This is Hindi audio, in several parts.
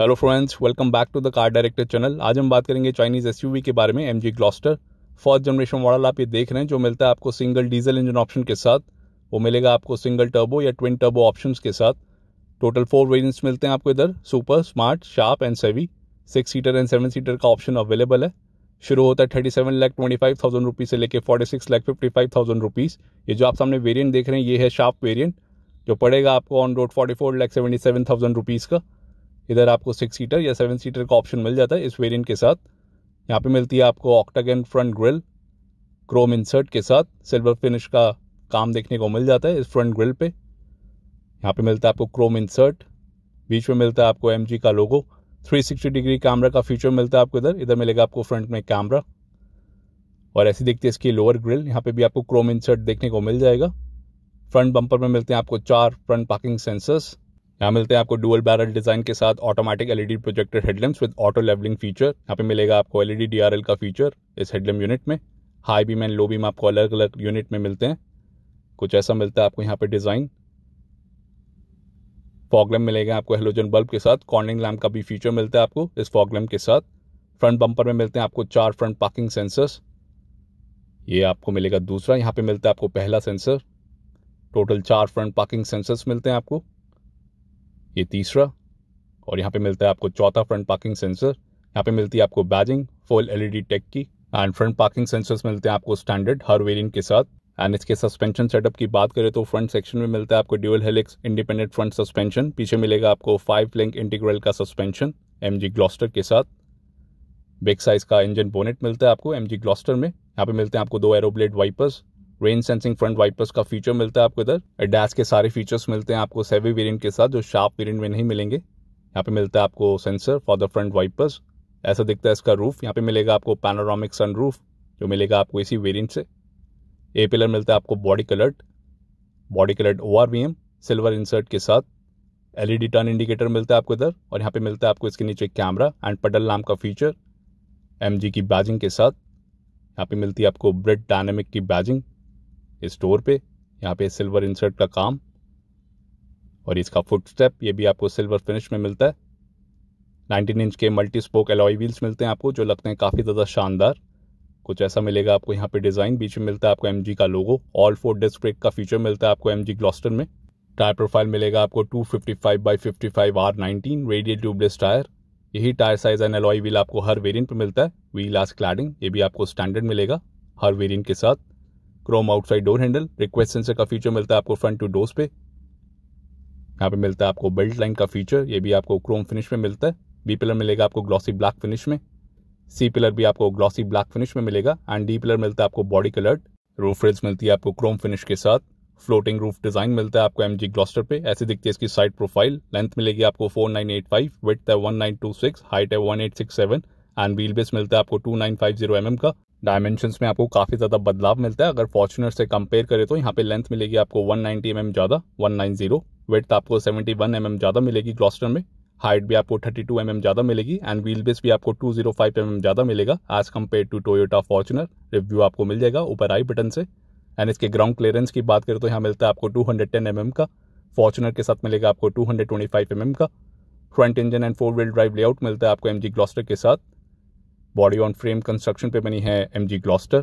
Hello friends, welcome back to the car director channel. आज हम बात करेंगे चाइनीज़ एसयूवी के बारे में। MG Gloster first generation model आप ये देख रहे हैं, जो मिलता है आपको सिंगल डीजल इंजन ऑप्शन के साथ। वो मिलेगा आपको सिंगल टर्बो या ट्विन टर्बो ऑप्शंस के साथ। टोटल 4 वेरिएंट्स मिलते हैं आपको इधर, सुपर, स्मार्ट, शार्प एंड सेवी। 6 सीटर एंड 7 सीटर का ऑप्शन अवेलेबल है। शुरू होता है 37,25,000 रुपीज़ से लेकर 46,55,000 रुपीज़। ये जो आप सामने वेरिएंट देख रहे हैं, ये है शार्प वेरिएंट, जो पड़ेगा आपको ऑन रोड 44,77,000 रुपीज़ का। इधर आपको 6 सीटर या 7 सीटर का ऑप्शन मिल जाता है इस वेरिएंट के साथ। यहाँ पे मिलती है आपको octagon front grille, Chrome insert के साथ। सिल्वर फिनिश का काम देखने को मिल जाता है इस फ्रंट ग्रिल पे। यहाँ पे मिलता है आपको क्रोम इंसर्ट, बीच में मिलता है आपको एमजी का लोगो। 360 डिग्री कैमरा का फीचर मिलता है आपको इधर मिलेगा आपको फ्रंट में कैमरा। और ऐसी दिखती है इसकी लोअर ग्रिल। यहाँ पे भी आपको क्रोम इंसर्ट देखने को मिल जाएगा। फ्रंट बम्पर में मिलते हैं आपको 4 फ्रंट पार्किंग सेंसर्स। यहाँ मिलते हैं आपको डुअल बैरल डिजाइन के साथ automatic LED projector headlamps with auto levelling feature. यहाँ पे मिलेगा आपको एलईडी डीआरएल का फीचर इस हेडलैम्प यूनिट में। High beam and low beam आपको अलग अलग यूनिट में मिलते हैं। कुछ ऐसा मिलता है आपको यहाँ पे डिजाइन। फॉग लैम्प मिलेगा आपको हेलोजन बल्ब के साथ। कॉर्निंग लैम्प का भी फीचर मिलता है आपको इस फॉग लैम्प के साथ। फ्रंट बम्पर में मिलते हैं आपको 4 फ्रंट पार्किंग सेंसर्स। ये आपको मिलेगा दूसरा। यहाँ पे मिलता है आपको पहला sensor. Total 4 front parking sensors मिलते हैं आपको। ये तीसरा। और यहाँ पे मिलता है आपको चौथा फ्रंट पार्किंग सेंसर। यहाँ पे मिलती है आपको बैजिंग फुल एलईडी टेक की। एंड फ्रंट पार्किंग सेंसर्स मिलते हैं आपको स्टैंडर्ड हर वेरिएंट के साथ। एंड इसके सस्पेंशन सेटअप की बात करें तो फ्रंट सेक्शन में मिलता है आपको dual helix independent front suspension. पीछे मिलेगा आपको 5 लिंक इंटीग्रल का सस्पेंशन एमजी ग्लॉस्टर के साथ। बिग साइज का इंजन बोनेट मिलता है आपको एमजी ग्लॉस्टर में। यहाँ पे मिलते हैं आपको 2 aeroblade wipers, rain sensing front wipers का फीचर मिलता है आपको इधर। डैश के सारे फीचर्स मिलते हैं आपको सेवी वेरिएंट के साथ, जो शार्प वेरिएंट में नहीं मिलेंगे। यहाँ पे मिलता है आपको sensor for the front wipers. ऐसा दिखता है इसका रूफ। यहाँ पे मिलेगा आपको पैनोरामिक सन रूफ, जो मिलेगा आपको इसी वेरिएंट से। ए पिलर मिलता है आपको body coloured ORVM silver insert के साथ। एलईडी टर्न इंडिकेटर मिलता है आपको इधर। और यहाँ पे मिलता है आपको इसके नीचे कैमरा एंड पेडल लैम्प का फीचर एमजी की बैजिंग के साथ। यहाँ पे मिलती है आपको ब्रेड डायनेमिक की बैजिंग इस डोर पे। यहाँ पे सिल्वर इंसर्ट का काम। और इसका फुट स्टेप ये भी आपको सिल्वर फिनिश में मिलता है। 19 इंच के मल्टी स्पोक एलॉय व्हील्स मिलते हैं आपको, जो लगते हैं काफ़ी ज़्यादा शानदार। कुछ ऐसा मिलेगा आपको यहाँ पे डिज़ाइन। बीच में मिलता है आपको एमजी का लोगो। ऑल 4 डिस्क ब्रेक का फीचर मिलता है आपको एमजी ग्लॉस्टर में। टायर प्रोफाइल मिलेगा आपको 255/55 R19 रेडियल ट्यूबलेस टायर। यही tyre size and alloy wheel आपको हर वेरिएंट पे मिलता है। व्हील आस क्लैडिंग ये भी आपको स्टैंडर्ड मिलेगा हर वेरिएंट के साथ। Chrome outside door handle, request sensor का फीचर मिलता है आपको फ्रंट टू डोर्स पे। यहाँ पे मिलता है आपको बेल्ट लाइन का फीचर, ये भी आपको क्रोम फिनिश में मिलता है। बी पिलर मिलेगा आपको ग्लॉसी ब्लैक फिनिश में। सी पिलर भी आपको ग्लॉसी ब्लैक फिनिश में मिलेगा। एंड डी पिलर मिलता है आपको बॉडी कलर्ड। रूफ रेल्स मिलती है आपको क्रोम फिनिश के साथ। फ्लोटिंग रूफ डिजाइन मिलता है आपको एमजी ग्लॉस्टर पे। ऐसी दिखती है इसकी साइड प्रोफाइल। लेंथ मिलेगी आपको 4985, विड्थ है 1926, हाइट है 1867 एंड व्हील बेस मिलता है आपको 2950 mm का। डायमेंशंस में आपको काफ़ी ज़्यादा बदलाव मिलता है। अगर फॉर्च्यूनर से कंपेयर करें तो यहाँ पे लेंथ मिलेगी आपको 190 mm ज़्यादा, 190। विड्थ आपको 71 mm ज़्यादा मिलेगी ग्लॉस्टर में। हाइट भी आपको 32 mm ज़्यादा मिलेगी। एंड व्हील बेस भी आपको 205 mm ज़्यादा मिलेगा as compare to Toyota Fortuner. Review आपको मिल जाएगा ऊपर आई बटन से। एंड इसके ग्राउंड क्लियरेंस की बात करें तो यहाँ मिलता है आपको 210 mm का। फॉर्च्यूनर के साथ मिलेगा आपको 225 mm का। Front engine and 4 wheel drive layout मिलता है आपको एमजी ग्लॉस्टर के साथ। बॉडी ऑन फ्रेम कंस्ट्रक्शन पे बनी है एमजी ग्लॉस्टर।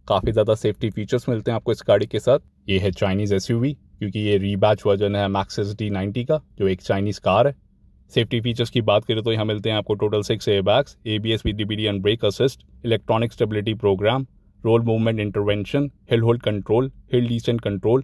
काफ़ी ज़्यादा सेफ्टी फीचर्स मिलते हैं आपको इस गाड़ी के साथ। ये है चाइनीज़ एसयूवी, क्योंकि ये रीबैच वर्जन है मैक्सिस D90 का, जो एक चाइनीज़ कार है। सेफ्टी फीचर्स की बात करें तो यहाँ मिलते हैं आपको total 6 airbags, ABS with DBD and brake assist, electronic stability programme, roll movement intervention, hill hold control, hill descent control,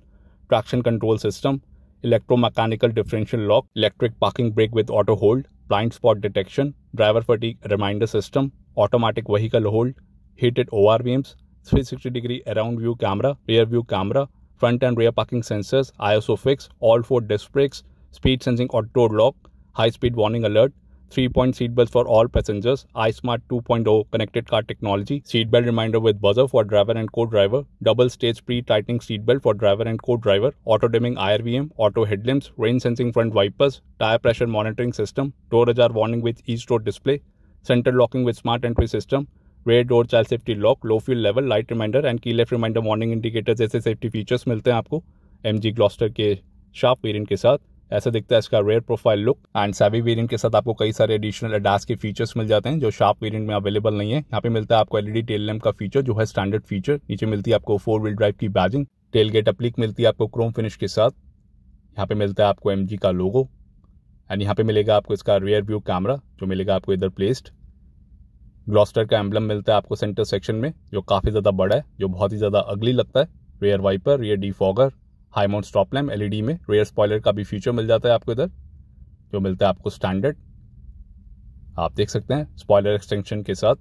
traction control system, electromechanical differential lock, electric parking brake with auto hold, blind spot detection, driver fatigue reminder system, automatic vehicle hold, heated ORVMs, 360 degree around view camera, rear view camera, front and rear parking sensors, ISO fix, all 4 disc brakes, speed sensing auto lock, high speed warning alert, 3-point seat belts for all passengers, iSmart 2.0 connected car technology, seat belt reminder with buzzer for driver and co-driver, double stage pre-tightening seat belt for driver and co-driver, auto dimming IRVM, auto headlamps, rain sensing front wipers, tire pressure monitoring system, door ajar warning with each door display, center locking with smart entry system, rear door child safety lock, low fuel level, light reminder and key left reminder warning indicators जैसे सेफ्टी फीचर्स मिलते हैं आपको एमजी ग्लॉस्टर के शार्प वेरिएंट के साथ। ऐसा दिखता है इसका रेयर प्रोफाइल लुक। एंड सेवी वेरिएंट के साथ आपको कई सारे एडिशनल एडास के फीचर्स मिल जाते हैं जो शार्प वेरिएंट में अवेलेबल नहीं है। यहाँ पे मिलता है आपको एलईडी टेल लैंप का फीचर जो है स्टैंडर्ड फीचर। नीचे मिलती है आपको 4 व्हील ड्राइव की बैजिंग। टेल गेट अप्लिक मिलती है आपको क्रोम फिनिश के साथ। यहाँ पे मिलता है आपको MG का लोगो। एंड यहाँ पे मिलेगा आपको इसका रियर व्यू कैमरा जो मिलेगा आपको इधर प्लेस्ड। ग्लॉस्टर का एम्बलम मिलता है आपको सेंटर सेक्शन में जो काफ़ी ज़्यादा बड़ा है, जो बहुत ही ज़्यादा अगली लगता है। Rear wiper, rear defogger, high mount stop lamp LED में। रियर स्पॉइलर का भी फीचर मिल जाता है आपको इधर जो मिलता है आपको स्टैंडर्ड। आप देख सकते हैं स्पॉइलर एक्सटेंशन के साथ।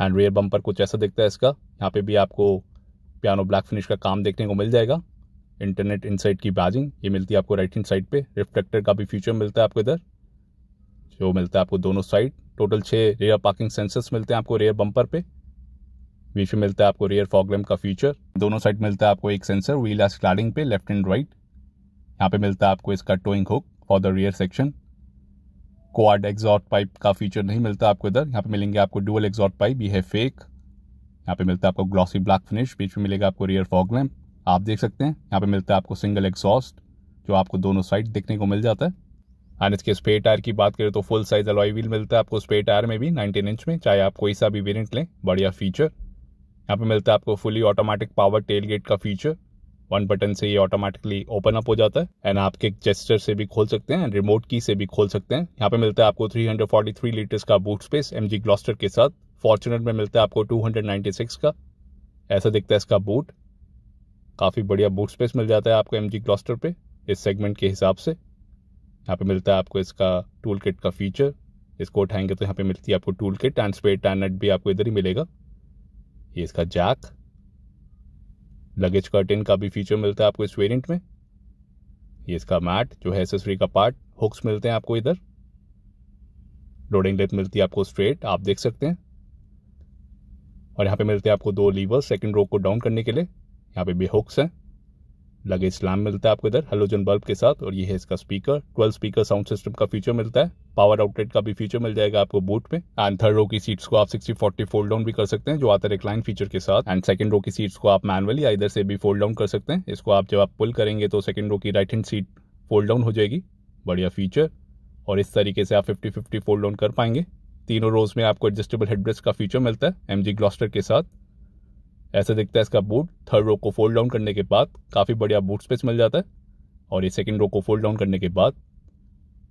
एंड रियर बम्पर कुछ ऐसा दिखता है इसका। यहाँ पे भी आपको पियानो ब्लैक फिनिश का काम देखने को मिल जाएगा। इंटरनेट इनसाइड की बैजिंग ये मिलती है आपको राइट हैंड साइड पे। रिफ्लेक्टर का भी फीचर मिलता है आपको इधर जो मिलता है आपको दोनों side. Total 6 rear parking sensors मिलते हैं आपको रियर बम्पर पे। बीच में मिलता है आपको रियर फॉग लैम्प का फीचर। दोनों साइड मिलता है आपको एक सेंसर व्हील एज क्लैडिंग पे लेफ्ट एंड राइट। यहाँ पे मिलता है आपको इसका towing hook for the rear section. Quad exhaust pipe का फीचर नहीं मिलता आपको इधर। यहाँ पे मिलेंगे आपको डुअल एग्जॉस्ट पाइप, ये है फेक। यहाँ पे मिलता है आपको ग्लॉसी ब्लैक फिनिश। बीच में मिलेगा आपको रियर फॉग लैम्प, आप देख सकते हैं। यहाँ पे मिलता है आपको सिंगल एग्जॉस्ट जो आपको दोनों साइड देखने को मिल जाता है। एंड इसके स्पेयर टायर की बात करें तो फुल साइज अलॉय व्हील मिलता है आपको स्पेयर टायर में भी 19 इंच में, चाहे आप कोई सा भी वेरिएंट लें। बढ़िया फीचर। यहाँ पे मिलता है आपको fully automatic power tail gate का फीचर। 1 बटन से ये ऑटोमेटिकली ओपन अप हो जाता है एंड आपके जेस्चर से भी खोल सकते हैं, रिमोट की से भी खोल सकते हैं। यहाँ पे मिलता है आपको 343 लीटर्स का बूट स्पेस MG ग्लॉस्टर के साथ। फॉर्च्यूनर में मिलता है आपको 296 का। ऐसा दिखता है इसका बूट। काफ़ी बढ़िया बूट स्पेस मिल जाता है आपको MG ग्लॉस्टर पे इस सेगमेंट के हिसाब से। यहाँ पे मिलता है आपको इसका टूल किट का फीचर। इसको उठाएंगे तो यहाँ पे मिलती है आपको tool kit and spare tyre nut भी आपको इधर ही मिलेगा। ये इसका जैक, लगेज कर्टेन का भी फीचर मिलता है आपको इस वेरिएंट में। ये इसका मैट जो है एसेसरी का पार्ट। हुक्स मिलते हैं आपको इधर। लोडिंग लेथ मिलती है आपको स्ट्रेट, आप देख सकते हैं। और यहाँ पे मिलते हैं आपको 2 लीवर सेकंड रो को डाउन करने के लिए। यहाँ पे भी हुक्स हैं। लगेज लैम्प मिलता है आपको इधर हेलोजन बल्ब के साथ। और ये है इसका स्पीकर। 12 स्पीकर साउंड सिस्टम का फीचर मिलता है। पावर आउटलेट का भी फीचर मिल जाएगा आपको बूट में। एंड थर्ड रो की सीट्स को आप 60/40 फोल्ड डाउन भी कर सकते हैं जो आता है रिक्लाइन फीचर के साथ। एंड सेकंड रो की सीट्स को आप मैनुअली इधर से भी फोल्ड डाउन कर सकते हैं। इसको आप जब आप पुल करेंगे तो सेकंड रो की right hand seat fold down हो जाएगी। बढ़िया फीचर। और इस तरीके से आप 50/50 फोल्ड डाउन कर पाएंगे। तीनों रोज में आपको एडजस्टेबल हेडरेस्ट का फीचर मिलता है MG ग्लॉस्टर के साथ। ऐसा दिखता है इसका बूट। थर्ड रो को फोल्ड डाउन करने के बाद काफ़ी बढ़िया बूट स्पेस मिल जाता है। और ये सेकंड रो को फोल्ड डाउन करने के बाद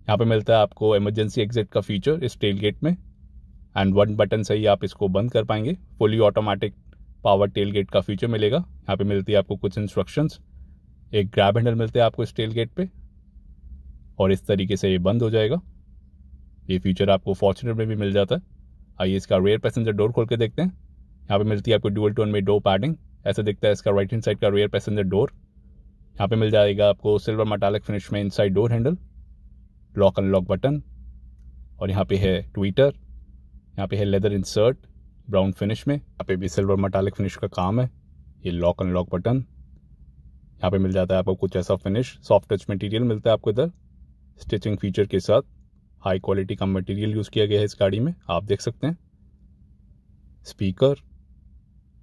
यहाँ पे मिलता है आपको इमरजेंसी एग्जिट का फीचर इस टेल गेट में। एंड 1 बटन से ही आप इसको बंद कर पाएंगे। Fully automatic power tail gate का फीचर मिलेगा। यहाँ पे मिलती है आपको कुछ इंस्ट्रक्शंस। एक ग्रैब हैंडल मिलते हैं आपको इस टेल गेट पे और इस तरीके से ये बंद हो जाएगा। ये फीचर आपको फॉर्च्यूनर में भी मिल जाता है। आइए इसका रेयर पैसेंजर डोर खोल के देखते हैं। यहाँ पे मिलती है आपको डुअल टोन में डोर पैडिंग। ऐसा दिखता है इसका राइट हैंड साइड का रेयर पैसेंजर डोर। यहाँ पे मिल जाएगा आपको सिल्वर मेटालिक फिनिश में inside door handle, lock unlock button. और यहाँ पे है ट्विटर। यहाँ पे है लेदर इंसर्ट ब्राउन फिनिश में। यहाँ पे भी सिल्वर मेटालिक फिनिश का काम है। ये लॉक अनलॉक बटन। यहाँ पे मिल जाता है आपको कुछ ऐसा फिनिश। सॉफ्ट टच मटेरियल मिलता है आपको इधर स्टिचिंग फीचर के साथ। हाई क्वालिटी का मटेरियल यूज़ किया गया है इस गाड़ी में, आप देख सकते हैं। स्पीकर,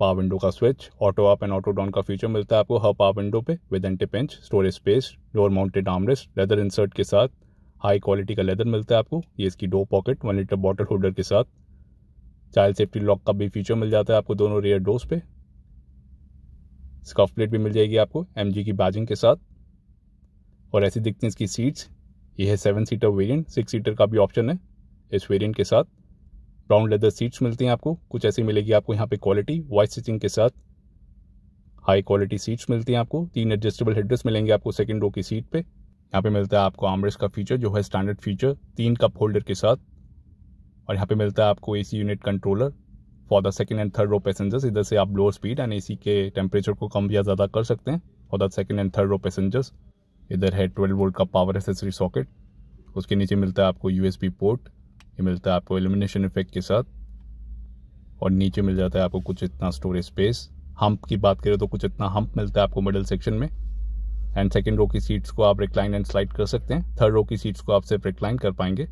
पावर विंडो का switch, auto up and auto down का फीचर मिलता है आपको हर पावर विंडो पे with anti pinch, storage space, door mounted armrest, leather insert के साथ। हाई क्वालिटी का लेदर मिलता है आपको। ये इसकी door pocket 1 litre bottle holder के साथ। चाइल्ड सेफ्टी लॉक का भी फीचर मिल जाता है आपको दोनों रियर डोर्स पे। स्कफ प्लेट भी मिल जाएगी आपको MG की बैजिंग के साथ। और ऐसी दिखती हैं इसकी सीट्स। ये है 7 सीटर वेरिएंट, 6 सीटर का भी ऑप्शन है इस वेरिएंट के साथ। ब्राउन लेदर सीट्स मिलती हैं आपको, कुछ ऐसी मिलेगी आपको यहाँ पे क्वालिटी वाइट स्टिचिंग के साथ। हाई क्वालिटी सीट्स मिलती हैं आपको। 3 एडजस्टेबल हेडरेस्ट मिलेंगे आपको सेकंड रो की सीट पे। यहाँ पे मिलता है आपको आर्मरेस्ट का फीचर जो है स्टैंडर्ड फीचर 3 कप होल्डर के साथ। और यहाँ पे मिलता है आपको AC unit controller for the second and third row passengers. इधर से आप लोअर स्पीड एंड AC के टेम्परेचर को कम या ज़्यादा कर सकते हैं for the second and third row passengers. इधर है 12 वोल्ट का पावर एसेसरी सॉकेट। उसके नीचे मिलता है आपको USB पोर्ट। ये मिलता है आपको इल्यूमिनेशन इफेक्ट के साथ। और नीचे मिल जाता है आपको कुछ इतना स्टोरेज स्पेस। हम्प की बात करें तो कुछ इतना हम्प मिलता है आपको मिडिल सेक्शन में। एंड सेकंड रो की सीट्स को आप रिक्लाइन एंड स्लाइड कर सकते हैं। थर्ड रो की सीट्स को आप सिर्फ रिक्लाइन कर पाएंगे।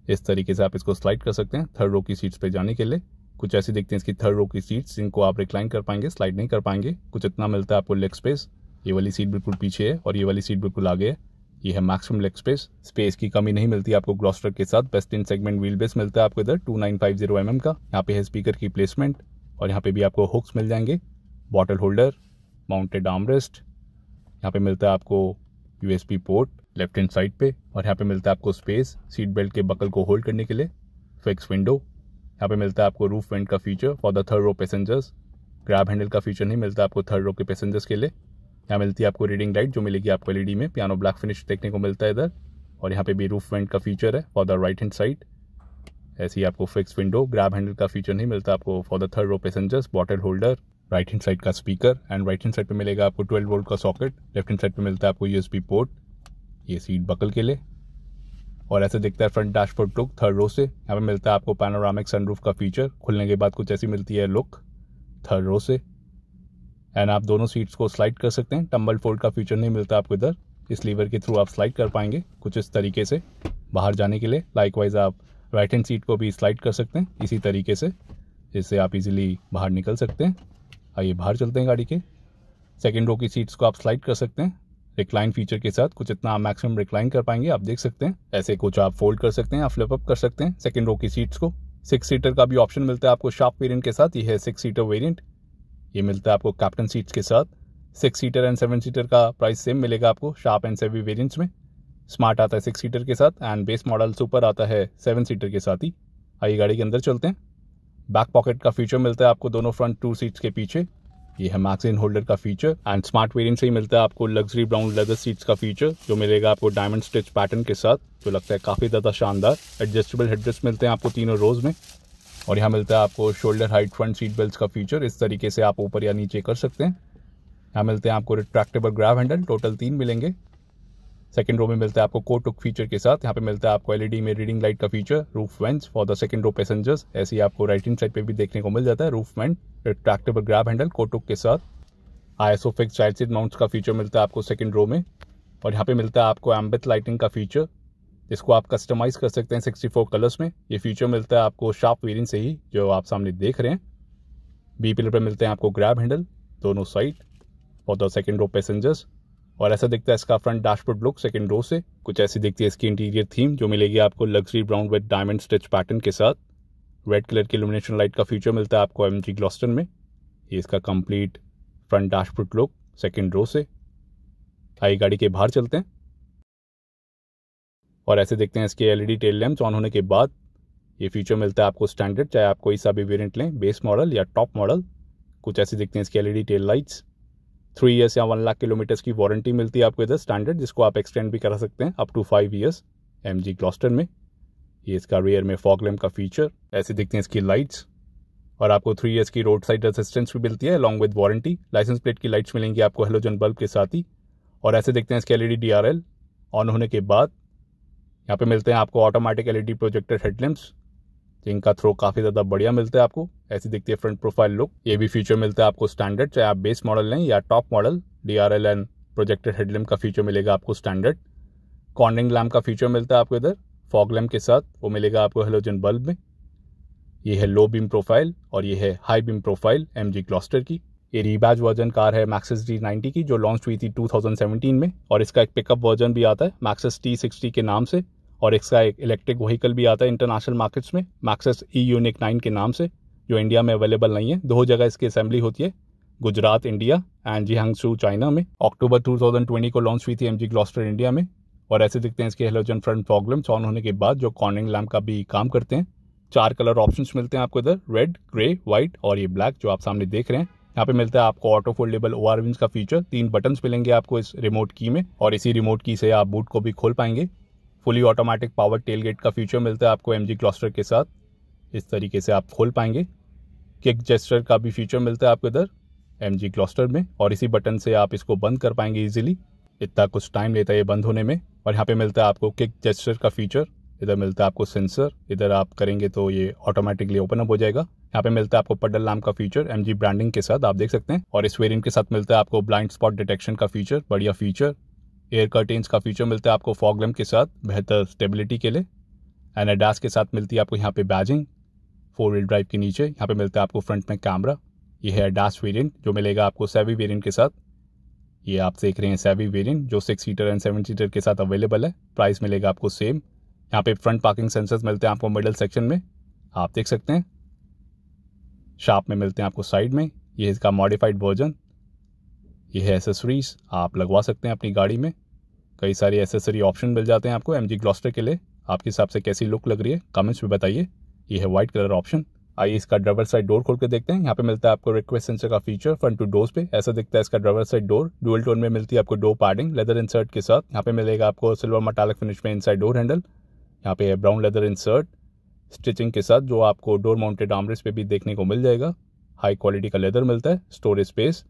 इस तरीके से आप इसको स्लाइड कर सकते हैं थर्ड रो की सीट्स पे जाने के लिए। कुछ ऐसी दिखती हैं इसकी थर्ड रो की सीट्स जिनको आप रिक्लाइन कर पाएंगे, स्लाइड नहीं कर पाएंगे। कुछ इतना मिलता है आपको लेग स्पेस। ये वाली सीट बिल्कुल पीछे है और ये वाली सीट बिल्कुल आगे है। ये है मैक्सिमम लेग स्पेस की कमी नहीं मिलती आपको ग्लॉस्टर के साथ। Best in segment wheel base मिलता है आपको इधर 2950 mm का। यहाँ पे है स्पीकर की प्लेसमेंट और यहाँ पे भी आपको हुक्स मिल जाएंगे, बॉटल होल्डर, माउंटेड आर्मरेस्ट। यहाँ पे मिलता है आपको USB port left hand side पे और यहाँ पे मिलता है आपको स्पेस सीट बेल्ट के बकल को होल्ड करने के लिए, फिक्स विंडो। यहाँ पे मिलता है आपको रूफ वेंट का feature for the third row passengers. Grab handle का फीचर नहीं मिलता आपको थर्ड रो के पैसेंजर्स के लिए। यहाँ मिलती है आपको रीडिंग लाइट जो मिलेगी आपको LED में, पियानो ब्लैक फिनिश देखने को मिलता है इधर। और यहाँ पे भी रूफ वेंट का फीचर है for the right hand side. ऐसे ही आपको फिक्स विंडो, ग्रैब हैंडल का फीचर नहीं मिलता आपको for the third row passengers, bottle holder, right hand side का speaker and right hand side पे मिलेगा आपको 12 वोल्ट का सॉकेट। लेफ्ट हैंड साइड पे मिलता है आपको USB पोर्ट, ये सीट बकल के लिए। और ऐसे दिखता है front dashboard look third row से। यहाँ पे मिलता है आपको पैनोरामिक सनरूफ का फीचर, खुलने के बाद कुछ ऐसी मिलती है लुक थर्ड रो से। एंड आप दोनों सीट्स को स्लाइड कर सकते हैं, टम्बल फोल्ड का फीचर नहीं मिलता आपको इधर। इस लीवर के थ्रू आप स्लाइड कर पाएंगे कुछ इस तरीके से बाहर जाने के लिए। लाइकवाइज आप राइट हैंड सीट को भी स्लाइड कर सकते हैं इसी तरीके से, जिससे आप इजीली बाहर निकल सकते हैं। आइए बाहर चलते हैं गाड़ी के। सेकेंड रो की सीट्स को आप स्लाइड कर सकते हैं रिक्लाइन फीचर के साथ, कुछ इतना आप मैक्सिमम रिक्लाइन कर पाएंगे आप देख सकते हैं। ऐसे कुछ आप फोल्ड कर सकते हैं, आप फ्लिप अप कर सकते हैं सेकेंड रो की सीट्स को। 6 सीटर का भी ऑप्शन मिलता है आपको शार्प वेरिएंट के साथ। ये है 6 सीटर वेरिएंट, ये मिलता है आपको कैप्टन सीट्स के साथ। 6 सीटर एंड 7 सीटर का प्राइस सेम मिलेगा आपको शार्प एंड सेवी वेरिएंट्स में। स्मार्ट आता है 6 सीटर के साथ एंड बेस मॉडल सुपर आता है 7 सीटर के साथ ही। आइए गाड़ी के अंदर चलते हैं। बैक पॉकेट का फीचर मिलता है आपको दोनों फ्रंट 2 सीट्स के पीछे। ये है मैगजीन होल्डर का फीचर एंड स्मार्ट वेरिएंट से ही मिलता है आपको लग्जरी ब्राउन लेदर सीट्स का फीचर जो मिलेगा आपको डायमंड स्टिच पैटर्न के साथ, जो लगता है काफ़ी ज़्यादा शानदार। एडजस्टेबल हेडरेस्ट मिलते हैं आपको तीनों रोज में। और यहाँ मिलता है आपको shoulder height front seat belt का फीचर, इस तरीके से आप ऊपर या नीचे कर सकते हैं। यहाँ मिलते हैं आपको रिट्रैक्टेबल ग्रैब हैंडल, टोटल 3 मिलेंगे। सेकंड रो में मिलता है आपको कोट हुक फीचर के साथ। यहाँ पे मिलता है आपको LED में रीडिंग लाइट का feature, roof vents for the second row passengers. ऐसे ही आपको राइट हैंड साइड पे भी देखने को मिल जाता है roof vent, retractable grab handle coat hook के साथ। ISO fix child seat mounts का फीचर मिलता है आपको सेकंड रो में। और यहाँ पे मिलता है आपको एम्बिएंट लाइटिंग का फीचर, जिसको आप कस्टमाइज कर सकते हैं 64 कलर्स में। ये फीचर मिलता है आपको शार्प वेरिएंट से ही, जो आप सामने देख रहे हैं। बी पिलर पे मिलते हैं आपको ग्रैब हैंडल दोनों side for the second row passengers. और ऐसा दिखता है इसका front dashboard look second row से। कुछ ऐसी दिखती है इसकी इंटीरियर थीम, जो मिलेगी आपको luxury brown with diamond stitch pattern के साथ। रेड कलर की इल्यूमिनेशन लाइट का फीचर मिलता है आपको MG ग्लॉस्टर में। ये इसका complete front dashboard look second row से। आइए गाड़ी के बाहर चलते हैं और ऐसे देखते हैं इसके LED टेल लैंप्स ऑन होने के बाद। ये फीचर मिलता है आपको स्टैंडर्ड, चाहे आप कोई सा भी वेरिएंट लें, बेस मॉडल या टॉप मॉडल। कुछ ऐसे दिखते हैं इसके LED टेल लाइट्स। 3 ईयर्स या 1 लाख किलोमीटर्स की वारंटी मिलती है आपको इधर स्टैंडर्ड, जिसको आप एक्सटेंड भी करा सकते हैं up to 5 years MG Gloster में। ये इसका रियर में फॉग लैम्प का फीचर। ऐसे दिखते हैं इसकी लाइट्स। और आपको 3 ईयर्स की रोड साइड असिस्टेंस भी मिलती है along with warranty. Licence plate की लाइट्स मिलेंगी आपको हेलोजन बल्ब के साथ ही। और ऐसे देखते हैं इसके LED DRL ऑन होने के बाद। यहाँ पे मिलते हैं आपको ऑटोमेटिक LED प्रोजेक्टर हेडलैम्प्स, जिनका थ्रो काफ़ी ज़्यादा बढ़िया मिलता है आपको। ऐसी दिखती है फ्रंट प्रोफाइल लुक। ये भी फीचर मिलता है आपको स्टैंडर्ड, चाहे आप बेस मॉडल लें या top model. DRL and projector headlamp का फीचर मिलेगा आपको स्टैंडर्ड। कॉर्निंग लैम्प का फीचर मिलता है आपको इधर फॉग लैम्प के साथ, वो मिलेगा आपको हेलोजन बल्ब में। ये है लो बीम प्रोफाइल और ये है high beam profile MG Gloster की। ये रीबैज वर्जन कार है मैक्सिस D90 की, जो लॉन्च हुई थी 2017 में। और इसका एक पिकअप वर्जन भी आता है मैक्सिस T60 के नाम से। और इसका एक इलेक्ट्रिक व्हीकल भी आता है इंटरनेशनल मार्केट्स में मैक्सिस E-Uniq 9 के नाम से, जो इंडिया में अवेलेबल नहीं है। 2 जगह इसकी असेंबली होती है, Gujarat India and Jiangsu China में। अक्टूबर 2020 को लॉन्च हुई थी MG ग्लॉस्टर इंडिया में। और ऐसे दिखते हैं इसके halogen front fog lamps on होने के बाद, जो कॉर्निंग लैम्प का भी काम करते हैं। 4 कलर ऑप्शंस मिलते हैं आपको इधर, रेड, ग्रे, व्हाइट और ये ब्लैक, जो आप सामने देख रहे हैं। यहाँ पे मिलता है आपको ऑटो फोल्डेबल OR विंग्स का फीचर। 3 बटन्स मिलेंगे आपको इस रिमोट की में, और इसी रिमोट की से आप बूट को भी खोल पाएंगे। फुली ऑटोमेटिक पावर टेलगेट का फीचर मिलता है आपको MG ग्लॉस्टर के साथ, इस तरीके से आप खोल पाएंगे। किक जेस्चर का भी फीचर मिलता है आपको इधर MG ग्लॉस्टर में, और इसी बटन से आप इसको बंद कर पाएंगे इजीली। इतना कुछ टाइम लेता है ये बंद होने में। और यहाँ पे मिलता है आपको किक जेस्चर का फीचर। इधर मिलता है आपको सेंसर, इधर आप करेंगे तो ये ऑटोमेटिकली ओपन अप हो जाएगा। यहाँ पे मिलता है आपको पडल लैम्प का फीचर MG ब्रांडिंग के साथ, आप देख सकते हैं। और इस वेरिएंट के साथ मिलता है आपको ब्लाइंड स्पॉट डिटेक्शन का फीचर, बढ़िया फीचर। एयर कर्टेन्स का फीचर मिलता है आपको फॉग लैम्प के साथ, बेहतर स्टेबिलिटी के लिए। एंड एडास के साथ मिलती है आपको यहाँ पे बैजिंग 4 व्हील ड्राइव के नीचे। यहाँ पे मिलता है आपको फ्रंट में कैमरा। ये है एडास वेरिएंट, जो मिलेगा आपको सेवी वेरिएंट के साथ। ये आप देख रहे हैं सेवी वेरिएंट जो 6 सीटर एंड 7 सीटर के साथ अवेलेबल है। प्राइस मिलेगा आपको सेम। यहाँ पे फ्रंट पार्किंग सेंसर्स मिलते हैं आपको मिडल सेक्शन में, आप देख सकते हैं। शार्प में मिलते हैं आपको साइड में। ये इसका मॉडिफाइड वर्जन। ये है एसेसरीज, आप लगवा सकते हैं अपनी गाड़ी में। कई सारे एसेसरी ऑप्शन मिल जाते हैं आपको MG ग्लॉस्टर के लिए। आपके हिसाब से कैसी लुक लग रही है कमेंट्स में बताइए। ये है वाइट कलर ऑप्शन। आइए इसका ड्राइवर साइड डोर खोल के देखते हैं। यहाँ पे मिलता है आपको रिक्वेस्ट सेंसर का फीचर फ्रंट टू डोर्स पे। ऐसा दिखता है इसका driver side door. Dual tone में मिलती है आपको डोर पैडिंग लेदर इंसर्ट के साथ। यहाँ पे मिलेगा आपको सिल्वर मेटालिक फिनिश में इनसाइड डोर हैंडल। यहाँ पे है ब्राउन लेदर इंसर्ट स्टिचिंग के साथ जो आपको डोर माउंटेड आर्मरेस्ट पे भी देखने को मिल जाएगा। हाई क्वालिटी का लेदर मिलता है। Storage space,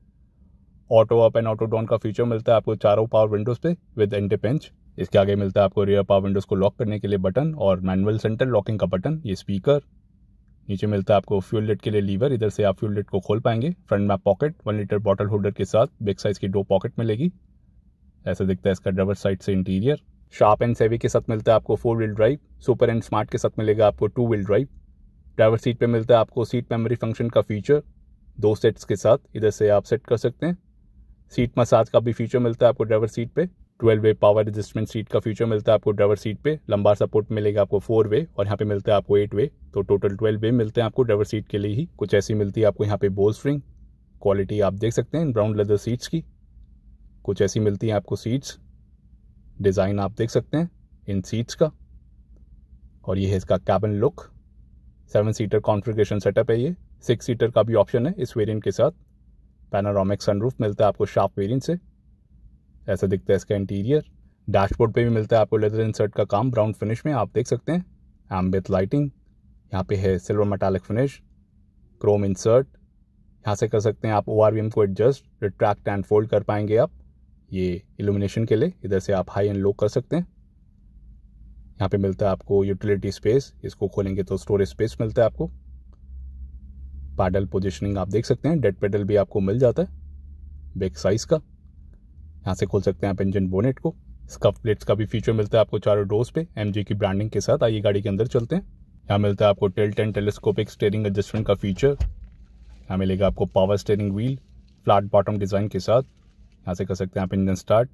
auto up and auto down का फीचर मिलता है आपको चारों पावर विंडोज पे विद एंटी पिंच। इसके आगे मिलता है आपको रियर पावर विंडोज को लॉक करने के लिए बटन और मैनुअल सेंटर लॉकिंग का बटन। ये स्पीकर। नीचे मिलता है आपको फ्यूल लिड के लिए लीवर, इधर से आप फ्यूल लिड को खोल पाएंगे। फ्रंट में पॉकेट 1 लीटर बॉटल होल्डर के साथ बिग साइज की 2 पॉकेट मिलेगी। ऐसा दिखता है इसका ड्राइवर साइड से इंटीरियर। शार्प एंड सेवी के साथ मिलता है आपको 4 wheel drive. Super and smart के साथ मिलेगा आपको 2 व्हील ड्राइव। ड्राइवर सीट पे मिलता है आपको सीट मेमोरी फंक्शन का फीचर 2 सेट्स के साथ, इधर से आप सेट कर सकते हैं। सीट मसाज का भी फीचर मिलता है आपको ड्राइवर सीट पे। 12 वे पावर एडजस्टमेंट सीट का फीचर मिलता है आपको ड्राइवर सीट पे। लंबा सपोर्ट मिलेगा आपको 4 वे और यहाँ पे मिलता है आपको 8 वे, तो टोटल 12 वे मिलते हैं आपको ड्राइवर सीट के लिए ही। कुछ ऐसी मिलती है आपको यहाँ पे बोल स्ट्रिंग। क्वालिटी आप देख सकते हैं ब्राउन लेदर सीट्स की। कुछ ऐसी मिलती है आपको सीट्स। डिज़ाइन आप देख सकते हैं इन सीट्स का। और ये है इसका cabin look. 7 seater configuration setup है ये। 6 सीटर का भी ऑप्शन है इस वेरिएंट के साथ। पैनोरामिक सनरूफ मिलता है आपको शार्प वेरिएंट से। ऐसा दिखता है इसका इंटीरियर। डैशबोर्ड पे भी मिलता है आपको लेदर इंसर्ट का काम ब्राउन फिनिश में, आप देख सकते हैं। एम्बियंट लाइटिंग, यहाँ पे है silver metallic finish, Chrome insert. यहाँ से कर सकते हैं आप ORVM को एडजस्ट, रिट्रैक्ट एंड फोल्ड कर पाएंगे आप। ये इल्यूमिनेशन के लिए इधर से आप हाई एंड लो कर सकते हैं। यहाँ पे मिलता है आपको यूटिलिटी स्पेस, इसको खोलेंगे तो स्टोरेज स्पेस मिलता है आपको। पैडल पोजिशनिंग आप देख सकते हैं, डेड पेडल भी आपको मिल जाता है बिग साइज का। यहाँ से खोल सकते हैं आप इंजन बोनेट को। स्कफ प्लेट्स का भी फीचर मिलता है आपको चारों डोर्स पे MG की ब्रांडिंग के साथ। आइए गाड़ी के अंदर चलते हैं। यहाँ मिलता है आपको tilt and telescopic steering adjustment का फीचर। यहाँ मिलेगा आपको power steering wheel flat bottom design के साथ। यहाँ से कर सकते हैं आप इंजन स्टार्ट।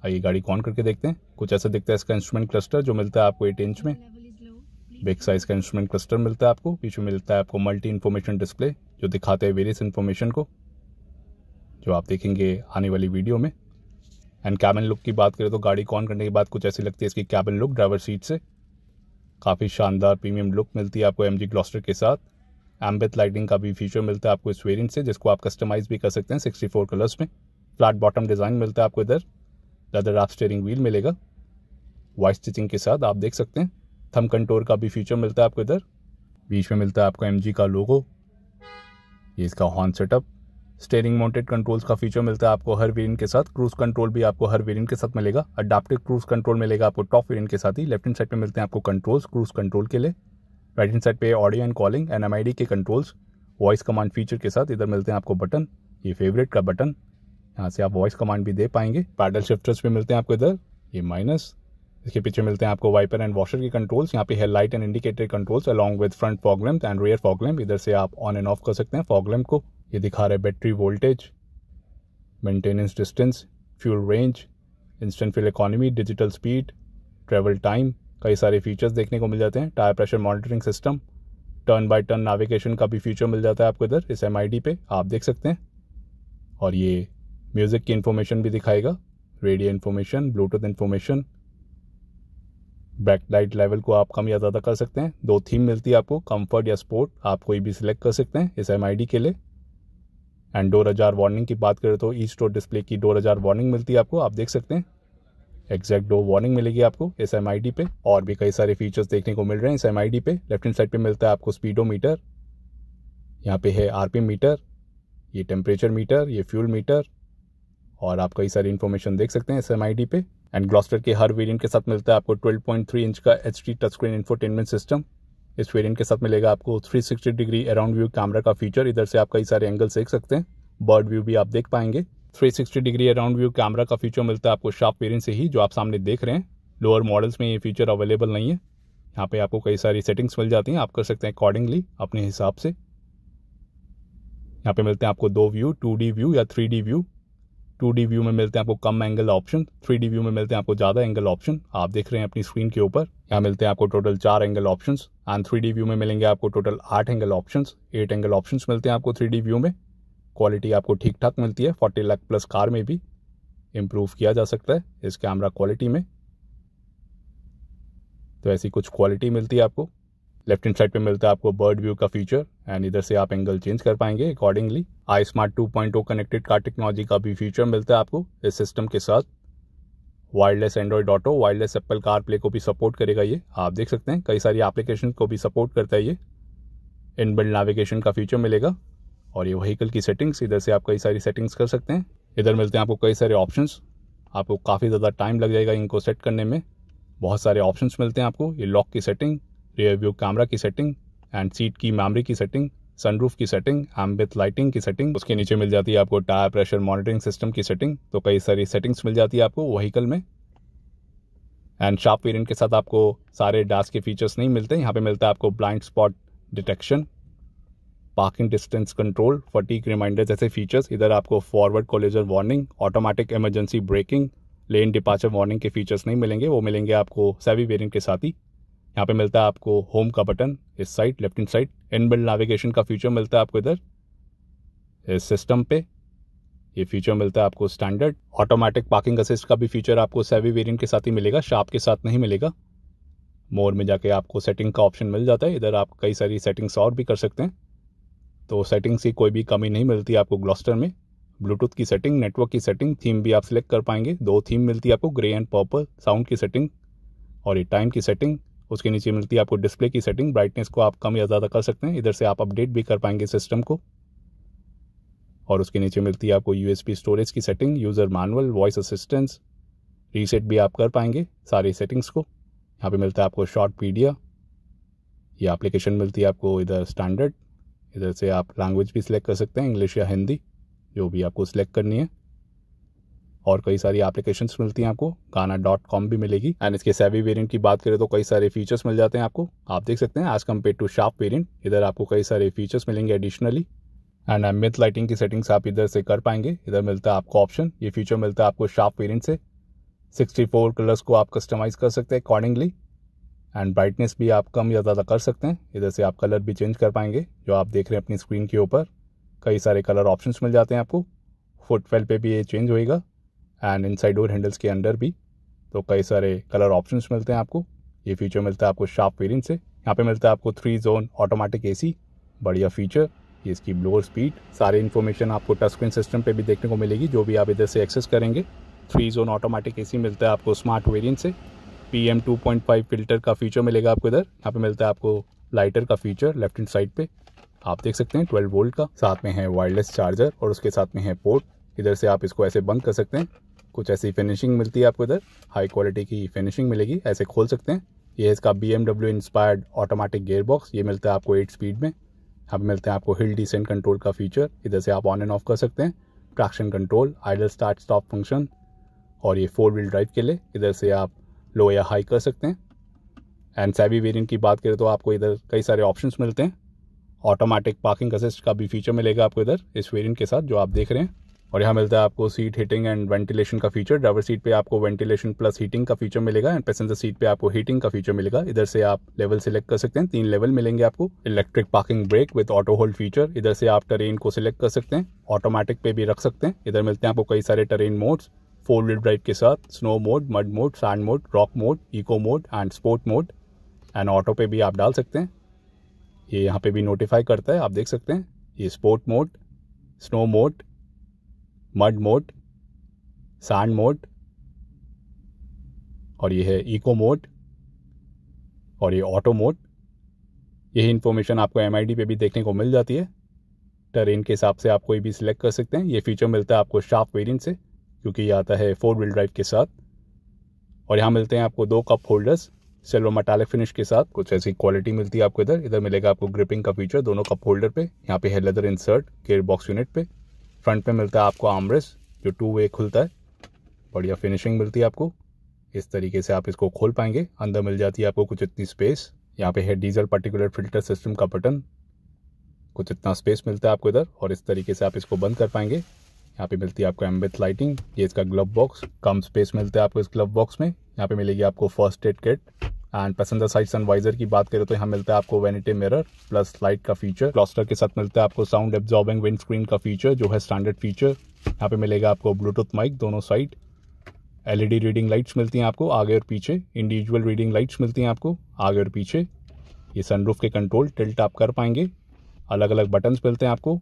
आइए गाड़ी को ऑन करके देखते हैं। कुछ ऐसा दिखता है इसका इंस्ट्रूमेंट क्लस्टर जो मिलता है आपको 8 इंच में। बिग साइज का इंस्ट्रूमेंट क्लस्टर मिलता है आपको। पीछे मिलता है आपको मल्टी इन्फॉर्मेशन डिस्प्ले जो दिखाते हैं वेरियस इन्फॉर्मेशन को, जो आप देखेंगे आने वाली वीडियो में। एंड कैबिन लुक की बात करें तो गाड़ी को ऑन करने के बाद कुछ ऐसी लगती है इसकी कैबिन लुक ड्राइवर सीट से। काफ़ी शानदार प्रीमियम लुक मिलती है आपको MG ग्लॉस्टर के साथ। एम्बियंट लाइटिंग का भी फीचर मिलता है आपको इस वेरिएंट से, जिसको आप कस्टमाइज भी कर सकते हैं 64 कलर्स में। फ्लैट बॉटम डिज़ाइन मिलता है आपको इधर। लेदर रैप स्टीयरिंग व्हील मिलेगा वाइट स्टिचिंग के साथ, आप देख सकते हैं। थंब कंट्रोल का भी फीचर मिलता है आपको इधर। बीच में मिलता है आपको MG का लोगो। ये इसका horn setup. Steering mounted controls का फीचर मिलता है आपको हर वेरिएंट के साथ। क्रूज कंट्रोल भी आपको हर वेरिएंट के साथ मिलेगा। अडैप्टिव क्रूज कंट्रोल मिलेगा आपको टॉप वेरिएंट के साथ ही। लेफ्ट हैंड साइड पे मिलते हैं आपको कंट्रोल्स क्रूज कंट्रोल के लिए। राइट हैंड साइड पे audio and calling and MID के कंट्रोल्स वॉइस कमांड फीचर के साथ। इधर मिलते हैं आपको बटन, ये फेवरेट का बटन, यहाँ से आप वॉइस कमांड भी दे पाएंगे। पैडल शिफ्टर्स भी मिलते हैं आपको इधर, ये माइनस। इसके पीछे मिलते हैं आपको वाइपर एंड वॉशर के कंट्रोल्स। यहाँ पे है light and indicator controls along with front fog lamp and rear fog lamp. इधर से आप ऑन एंड ऑफ कर सकते हैं फॉग लैंप को। ये दिखा रहा है battery voltage, maintenance distance, fuel range, instant fuel economy, digital speed, travel time. कई सारे फीचर्स देखने को मिल जाते हैं। Tyre pressure monitoring system, turn by turn navigation का भी फीचर मिल जाता है आपको इधर इस MID पे, आप देख सकते हैं। और ये म्यूज़िक की इन्फॉर्मेशन भी दिखाएगा, radio information, bluetooth information. Backlight level को आप कम या ज़्यादा कर सकते हैं। 2 थीम मिलती है आपको, कंफर्ट या स्पोर्ट, आप कोई भी सिलेक्ट कर सकते हैं इस MID के लिए। एंड डोर अजार वार्निंग की बात करें तो ईस्ट डोर डिस्प्ले की डोर अजार वार्निंग मिलती है आपको, आप देख सकते हैं। एग्जैक्ट डोर वार्निंग मिलेगी आपको इस MID पे। और भी कई सारे फीचर्स देखने को मिल रहे हैं इस MID पे। लेफ्ट हैंड साइड पे मिलता है आपको स्पीडोमीटर, यहाँ पे है RPM मीटर, ये टेम्परेचर मीटर, ये फ्यूल मीटर, और आप कई सारी इन्फॉर्मेशन देख सकते हैं इस MID पे। एंड ग्लॉस्टर के हर वेरिएंट के साथ मिलता है आपको 12.3 इंच का HD touch screen infotainment system. इस वेरिएंट के साथ मिलेगा आपको 360 डिग्री अराउंड व्यू कैमरा का फीचर। इधर से आप कई सारे एंगल्स देख सकते हैं, बर्ड व्यू भी आप देख पाएंगे। 360 डिग्री अराउंड व्यू कैमरा का फीचर मिलता है आपको शार्प वेरिएंट से ही, जो आप सामने देख रहे हैं। लोअर मॉडल्स में ये फीचर अवेलेबल नहीं है। यहाँ पे आपको कई सारी सेटिंग्स मिल जाती हैं, आप कर सकते हैं अकॉर्डिंगली अपने हिसाब से। यहाँ पे मिलते हैं आपको 2 व्यू, 2D व्यू या 3D व्यू। 2D व्यू में मिलते हैं आपको कम एंगल ऑप्शन, 3D व्यू में मिलते हैं आपको ज़्यादा एंगल ऑप्शन। आप देख रहे हैं अपनी स्क्रीन के ऊपर, यहाँ मिलते हैं आपको total 4 angle options. And 3D view में मिलेंगे आपको total 8 angle options, 8 angle options मिलते हैं आपको 3D व्यू में। क्वालिटी आपको ठीक ठाक मिलती है, 40 लाख प्लस कार में भी इम्प्रूव किया जा सकता है इस कैमरा क्वालिटी में। तो ऐसी कुछ क्वालिटी मिलती है आपको। लेफ्ट हैंड साइड पे मिलता है आपको बर्ड व्यू का फीचर, एंड इधर से आप एंगल चेंज कर पाएंगे accordingly. iSmart 2.0 connected car technology का भी फीचर मिलता है आपको इस सिस्टम के साथ। Wireless Android auto, wireless Apple car play को भी सपोर्ट करेगा ये। आप देख सकते हैं कई सारी एप्लीकेशन को भी सपोर्ट करता है ये। इनबिल्ट नेविगेशन का फीचर मिलेगा। और ये व्हीकल की सेटिंग्स, इधर से आप कई सारी सेटिंग्स कर सकते हैं। इधर मिलते हैं आपको कई सारे ऑप्शंस, आपको काफ़ी ज़्यादा टाइम लग जाएगा इनको सेट करने में। बहुत सारे ऑप्शंस मिलते हैं आपको। ये लॉक की सेटिंग, रियर व्यू कैमरा की सेटिंग, एंड सीट की मेमोरी की सेटिंग, सनरूफ की सेटिंग, एम्बिएंट लाइटिंग की सेटिंग। उसके नीचे मिल जाती है आपको टायर प्रेशर मॉनिटरिंग सिस्टम की सेटिंग। तो कई सारी सेटिंग्स मिल जाती है आपको व्हीकल में। एंड शार्प वेरिएंट के साथ आपको सारे डैश के फीचर्स नहीं मिलते। यहाँ पे मिलता है आपको blind spot detection, parking distance control, fatigue reminder जैसे फीचर्स। इधर आपको forward collision warning, automatic emergency braking, lane departure warning के फीचर्स नहीं मिलेंगे, वो मिलेंगे आपको सेवी वेरिएंट के साथ ही। यहाँ पे मिलता है आपको होम का बटन इस side, left hand side. Inbuilt navigation का फीचर मिलता है आपको इधर इस सिस्टम पे। ये फीचर मिलता है आपको स्टैंडर्ड। ऑटोमेटिक पार्किंग असिस्ट का भी फीचर आपको सेवी वेरिएंट के साथ ही मिलेगा, शार्प के साथ नहीं मिलेगा। मोर में जाके आपको सेटिंग का ऑप्शन मिल जाता है। इधर आप कई सारी सेटिंग्स और भी कर सकते हैं। तो सेटिंग्स की कोई भी कमी नहीं मिलती आपको ग्लॉस्टर में। ब्लूटूथ की सेटिंग, नेटवर्क की सेटिंग, थीम भी आप सिलेक्ट कर पाएंगे। 2 थीम मिलती है आपको, ग्रे एंड पर्पल। साउंड की सेटिंग और ये टाइम की सेटिंग। उसके नीचे मिलती है आपको डिस्प्ले की सेटिंग, ब्राइटनेस को आप कम या ज़्यादा कर सकते हैं। इधर से आप अपडेट भी कर पाएंगे सिस्टम को। और उसके नीचे मिलती है आपको USB स्टोरेज की setting, user manual, voice assistance, reset भी आप कर पाएंगे सारी सेटिंग्स को। यहाँ पे मिलता है आपको शॉर्टपीडिया, ये एप्लीकेशन मिलती है आपको इधर स्टैंडर्ड। इधर से आप लैंग्वेज भी सिलेक्ट कर सकते हैं, इंग्लिश या हिंदी, जो भी आपको सिलेक्ट करनी है। और कई सारी एप्लीकेशंस मिलती हैं आपको, गाना.com भी मिलेगी। एंड इसके सेवी वेरिएंट की बात करें तो कई सारे फीचर्स मिल जाते हैं आपको। आप देख सकते हैं as compare to sharp variant, इधर आपको कई सारे फीचर्स मिलेंगे एडिशनली। एंड एम्बिएंट लाइटिंग की सेटिंग्स आप इधर से कर पाएंगे। इधर मिलता है आपको ऑप्शन, ये फीचर मिलता है आपको शार्प वेरिएंट से। 64 कलर्स को आप कस्टमाइज कर सकते हैं अकॉर्डिंगली। एंड ब्राइटनेस भी आप कम या ज़्यादा कर सकते हैं। इधर से आप कलर भी चेंज कर पाएंगे, जो आप देख रहे हैं अपनी स्क्रीन के ऊपर। कई सारे कलर ऑप्शंस मिल जाते हैं आपको। फुटवेल पे भी ये चेंज होएगा, एंड इनसाइड डोर हैंडल्स के अंदर भी। तो कई सारे कलर ऑप्शंस मिलते हैं आपको। ये फीचर मिलता है आपको शार्प वेरिएंट से। यहाँ पे मिलता है आपको 3 जोन ऑटोमेटिक AC, बढ़िया फीचर। ये इसकी ब्लोअर स्पीड, सारी इन्फॉर्मेशन आपको टच स्क्रीन सिस्टम पे भी देखने को मिलेगी, जो भी आप इधर से एक्सेस करेंगे। 3 जोन ऑटोमेटिक AC मिलता है आपको स्मार्ट वेरिएंट से। PM 2.5 फिल्टर का फीचर मिलेगा आपको इधर। यहाँ पे मिलता है आपको लाइटर का फीचर लेफ्ट हैंड साइड पे, आप देख सकते हैं 12 वोल्ट का। साथ में है वायरलेस चार्जर और उसके साथ में है पोर्ट। इधर से आप इसको ऐसे बंद कर सकते हैं। कुछ ऐसी फिनिशिंग मिलती है आपको इधर, हाई क्वालिटी की फिनिशिंग मिलेगी, ऐसे खोल सकते हैं। ये है इसका BMW inspired automatic gear box, ये मिलता है आपको 8 स्पीड में। यहाँ पे मिलते हैं आपको हिल डिसेंट कंट्रोल का फीचर, इधर से आप ऑन एंड ऑफ कर सकते हैं। Traction control, idol start stop function, और ये 4 व्हील ड्राइव के लिए इधर से आप लो या हाई कर सकते हैं। एंड सेवी वेरिएंट की बात करें तो आपको इधर कई सारे ऑप्शंस मिलते हैं। ऑटोमेटिक पार्किंग असिस्ट का भी फीचर मिलेगा आपको इधर इस वेरिएंट के साथ, जो आप देख रहे हैं। और यहाँ मिलता है आपको सीट हीटिंग एंड वेंटिलेशन का फीचर। ड्राइवर सीट पे आपको वेंटिलेशन प्लस हीटिंग का फीचर मिलेगा, एंड पैसेंजर सीट पे आपको हीटिंग का फीचर मिलेगा। इधर से आप लेवल सिलेक्ट कर सकते हैं, 3 लेवल मिलेंगे आपको। Electric parking brake with auto hold feature, इधर से आप टरेन को सिलेक्ट कर सकते हैं, ऑटोमेटिक पे भी रख सकते हैं। इधर मिलते हैं आपको कई सारे टरेन मोड्स, 4 व्हील ड्राइव के साथ, snow mode, mud mode, sand mode, rock mode, eco mode and sport mode. And auto पे भी आप डाल सकते हैं, ये यहाँ पे भी नोटिफाई करता है, आप देख सकते हैं। ये sport mode, snow mode, mud mode, sand mode, और ये है इको मोड, और ये ऑटो मोड। यही इन्फॉर्मेशन आपको MID पे भी देखने को मिल जाती है। टरेन के हिसाब से आप कोई भी सिलेक्ट कर सकते हैं। ये फीचर मिलता है आपको शार्प वेरिएंट से, क्योंकि ये आता है 4 व्हील ड्राइव के साथ। और यहाँ मिलते हैं आपको 2 cup holders silver metallic finish के साथ। कुछ ऐसी क्वालिटी मिलती है आपको इधर। इधर मिलेगा आपको ग्रिपिंग का फीचर दोनों कप होल्डर पे। यहाँ पे है leather insert gear box unit पे। फ्रंट पे मिलता है आपको आर्मरेस्ट, जो 2 वे खुलता है, बढ़िया फिनिशिंग मिलती है आपको। इस तरीके से आप इसको खोल पाएंगे। अंदर मिल जाती है आपको कुछ इतनी स्पेस। यहाँ पे है डीजल पर्टिकुलर फिल्टर सिस्टम का बटन, कुछ इतना स्पेस मिलता है आपको इधर। और इस तरीके से आप इसको बंद कर पाएंगे। यहाँ पे मिलती है आपको एम्बिएंट लाइटिंग। ये इसका ग्लव बॉक्स, कम स्पेस मिलता है आपको इस ग्लव बॉक्स में। यहाँ पे मिलेगी आपको first aid kit and passenger side sun visor की बात करें तो यहाँ मिलता है आपको वैनिटी मिरर प्लस लाइट का फीचर। ग्लॉस्टर के साथ मिलता है आपको साउंड एब्जॉर्बिंग विंड स्क्रीन का फीचर जो है स्टैंडर्ड फीचर। यहाँ पे मिलेगा आपको ब्लूटूथ माइक दोनों साइड, एलईडी रीडिंग लाइट्स मिलती हैं आपको आगे और पीछे, इंडिविजुअल रीडिंग लाइट्स मिलती हैं आपको आगे और पीछे। ये सनरूफ के कंट्रोल टिल्ट आप कर पाएंगे। अलग अलग बटन्स मिलते हैं आपको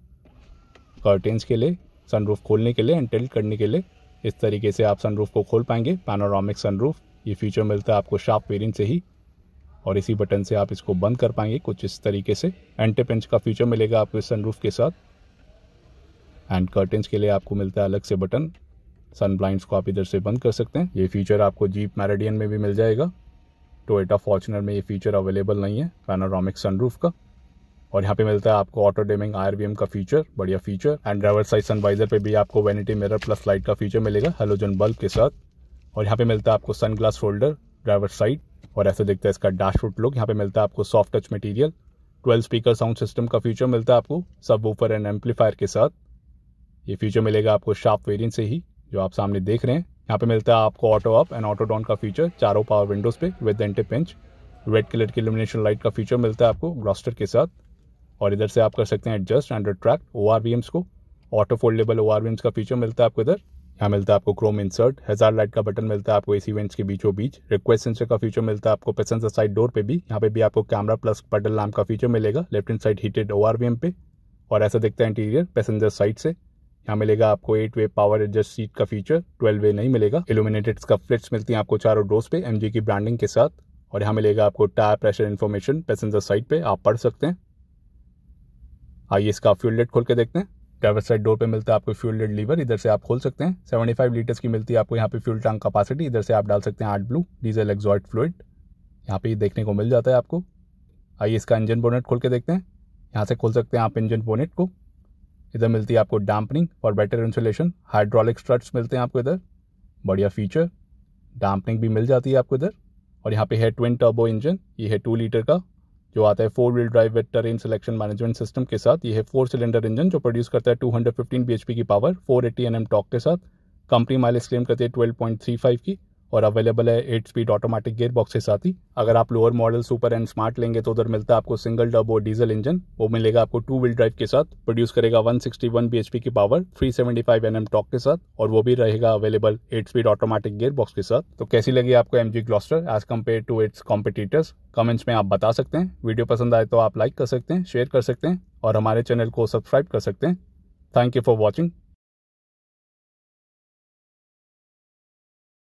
कर्टेंस के लिए, सनरूफ खोलने के लिए एंड टिल्ट करने के लिए। इस तरीके से आप सनरूफ को खोल पाएंगे, पैनोरामिक सनरूफ। ये फीचर मिलता है आपको शार्प वेरिएंट से ही और इसी बटन से आप इसको बंद कर पाएंगे कुछ इस तरीके से। एंटी पिंच का फीचर मिलेगा आपको इस सनरूफ के साथ एंड कर्टेंस के लिए आपको मिलता है अलग से बटन। सन ब्लाइंड्स को आप इधर से बंद कर सकते हैं। ये फीचर आपको जीप मैरिडियन में भी मिल जाएगा। टोयोटा फॉर्च्यूनर में ये फीचर अवेलेबल नहीं है पैनोरामिक सनरूफ का। और यहाँ पे मिलता है आपको ऑटो डिमिंग IRVM का फीचर, बढ़िया feature. And driver side sunvisor पे भी आपको वैनिटी मिरर प्लस लाइट का फीचर मिलेगा हेलोजन बल्ब के साथ। और यहाँ पे मिलता है आपको sun glass holder driver side और ऐसे दिखता है इसका डैशबोर्ड लुक। यहाँ पे मिलता है आपको soft touch material, 12 speaker sound system का फीचर मिलता है आपको सबवूफर एंड एम्पलीफायर के साथ। ये फीचर मिलेगा आपको शार्प वेरिएंट से ही जो आप सामने देख रहे हैं। यहाँ पे मिलता है आपको auto up and auto down का फीचर चारों पावर विंडोज पे with anti pinch. Red colour की इल्यूमिनेशन लाइट का फीचर मिलता है आपको ग्लॉस्टर के साथ। और इधर से आप कर सकते हैं एडजस्ट एंड रिट्रैक्ट ORVMs को। ऑटो फोल्डेबल ORVMs का फीचर मिलता है आपको इधर। यहाँ मिलता है आपको क्रोम इंसर्ट, हैजार्ड लाइट का बटन मिलता है आपको एसी वेंट्स के बीचों बीच। रिक्वेस्ट सेंसर का फीचर मिलता है आपको पैसेंजर साइड डोर पे भी। यहाँ पे भी आपको कैमरा प्लस बटन लैम्प का फीचर मिलेगा left hand side heated ORVM पे। और ऐसा दिखता है इंटीरियर पैसेंजर साइड से। यहाँ मिलेगा आपको 8-वे पावर एडजस्ट सीट का फीचर, 12-वे नहीं मिलेगा। इल्यूमिनेटेड स्कफ फ्लिट्स मिलती हैं आपको चारों डोर्स पे MG की ब्रांडिंग के साथ। और यहाँ मिलेगा आपको tyre pressure information passenger side पे, आप पढ़ सकते हैं। आइए इसका फ्यूल लिड खोल के देखते हैं। ड्राइवर साइड डोर पे मिलता है आपको फ्यूल लिड लीवर, इधर से आप खोल सकते हैं। 75 लीटर्स की मिलती है आपको यहाँ पे फ्यूल टैंक कैपेसिटी। इधर से आप डाल सकते हैं AdBlue डीजल एग्जॉस्ट फ्लूइड, यहाँ पे देखने को मिल जाता है आपको। आइए इसका इंजन बोनेट खोल के देखते हैं। यहाँ से खोल सकते हैं आप इंजन बोनेट को। इधर मिलती है आपको dampening for better insulation, hydraulic struts मिलते हैं आपको इधर, बढ़िया फीचर। डैम्पनिंग भी मिल जाती है आपको इधर। और यहाँ पे है ट्विन टर्बो इंजन, ये है 2 लीटर का जो आता है 4 wheel drive with terrain selection management system के साथ। ये है 4 सिलेंडर इंजन जो प्रोड्यूस करता है 215 bhp की पावर 480 Nm टॉर्क के साथ। कंपनी माइलेज क्लेम करती है 12.35 की और अवेलेबल है 8 स्पीड ऑटोमेटिक गियर बॉक्स के साथ ही। अगर आप lower model super and smart लेंगे तो उधर मिलता है आपको सिंगल टर्बो डीजल इंजन, वो मिलेगा आपको 2 व्हील ड्राइव के साथ, प्रोड्यूस करेगा 161 bhp की पावर 375 Nm टॉर्क के साथ और वो भी रहेगा available 8 speed automatic gear box के साथ। तो कैसी लगी आपको MG Gloster as compare to its competitors, comments में आप बता सकते हैं। वीडियो पसंद आए तो आप लाइक कर सकते हैं, शेयर कर सकते हैं और हमारे चैनल को सब्सक्राइब कर सकते हैं। Thank you for watching.